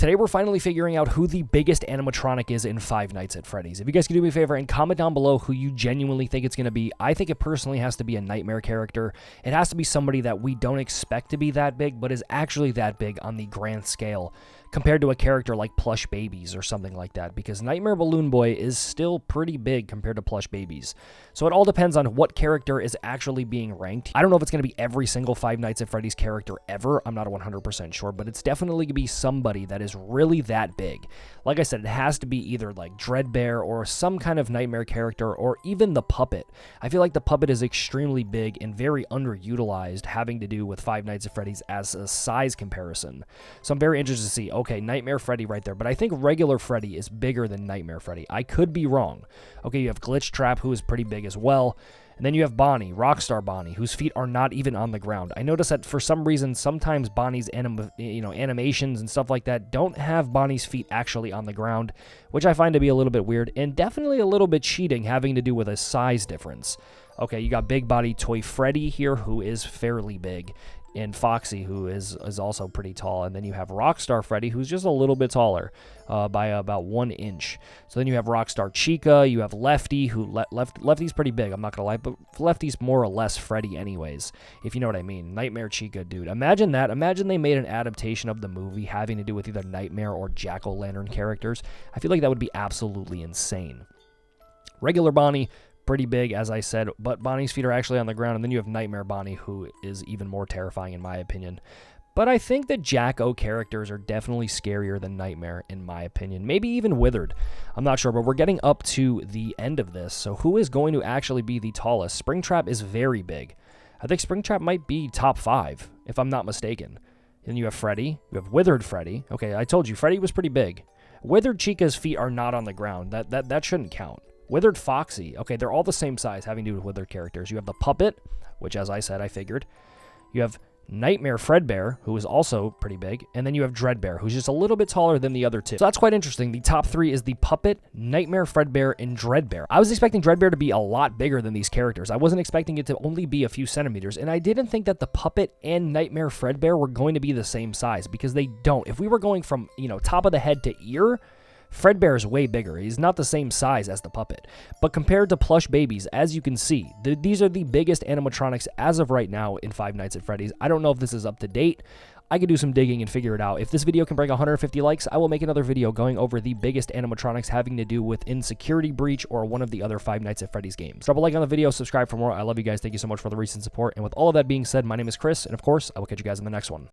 Today we're finally figuring out who the biggest animatronic is in Five Nights at Freddy's. If you guys could do me a favor and comment down below who you genuinely think it's going to be. I think it personally has to be a Nightmare character. It has to be somebody that we don't expect to be that big, but is actually that big on the grand scale compared to a character like Plush Babies or something like that, because Nightmare Balloon Boy is still pretty big compared to Plush Babies. So it all depends on what character is actually being ranked. I don't know if it's going to be every single Five Nights at Freddy's character ever. I'm not 100% sure, but it's definitely going to be somebody that is really that big. Like I said, it has to be either like Dreadbear or some kind of Nightmare character, or even the Puppet. I feel like the Puppet is extremely big and very underutilized, having to do with Five Nights at Freddy's as a size comparison. So I'm very interested to see, okay, Nightmare Freddy right there, but I think regular Freddy is bigger than Nightmare Freddy. I could be wrong. Okay, you have Glitch Trap, who is pretty big as well. And then you have Bonnie, Rockstar Bonnie, whose feet are not even on the ground. I noticed that for some reason, sometimes Bonnie's animations and stuff like that don't have Bonnie's feet actually on the ground, which I find to be a little bit weird and definitely a little bit cheating, having to do with a size difference. Okay, you got Big Body Toy Freddy here, who is fairly big, and Foxy, who is also pretty tall. And then you have Rockstar Freddy, who's just a little bit taller by about 1 inch. So then you have Rockstar Chica, you have Lefty, who Lefty's pretty big, I'm not gonna lie, but Lefty's more or less Freddy anyways, if you know what I mean. Nightmare Chica, dude. Imagine that. Imagine they made an adaptation of the movie having to do with either Nightmare or Jack-o'-lantern characters. I feel like that would be absolutely insane. Regular Bonnie, pretty big, as I said, but Bonnie's feet are actually on the ground. And then you have Nightmare Bonnie, who is even more terrifying in my opinion. But I think the Jack-O characters are definitely scarier than Nightmare, in my opinion. Maybe even Withered. I'm not sure, but we're getting up to the end of this. So who is going to actually be the tallest? Springtrap is very big. I think Springtrap might be top 5, if I'm not mistaken. Then you have Freddy. You have Withered Freddy. Okay, I told you, Freddy was pretty big. Withered Chica's feet are not on the ground. That shouldn't count. Withered Foxy. Okay, they're all the same size, having to do with Withered characters. You have the Puppet, which, as I said, I figured. You have Nightmare Fredbear, who is also pretty big. And then you have Dreadbear, who's just a little bit taller than the other two. So that's quite interesting. The top 3 is the Puppet, Nightmare Fredbear, and Dreadbear. I was expecting Dreadbear to be a lot bigger than these characters. I wasn't expecting it to only be a few centimeters. And I didn't think that the Puppet and Nightmare Fredbear were going to be the same size, because they don't. If we were going from, top of the head to ear, Fredbear is way bigger. He's not the same size as the Puppet. But compared to Plush Babies, as you can see, these are the biggest animatronics as of right now in Five Nights at Freddy's. I don't know if this is up to date. I could do some digging and figure it out. If this video can break 150 likes, I will make another video going over the biggest animatronics having to do with Insecurity Breach or one of the other Five Nights at Freddy's games. Drop a like on the video, subscribe for more. I love you guys. Thank you so much for the recent support. And with all of that being said, my name is Chris, and of course, I will catch you guys in the next one.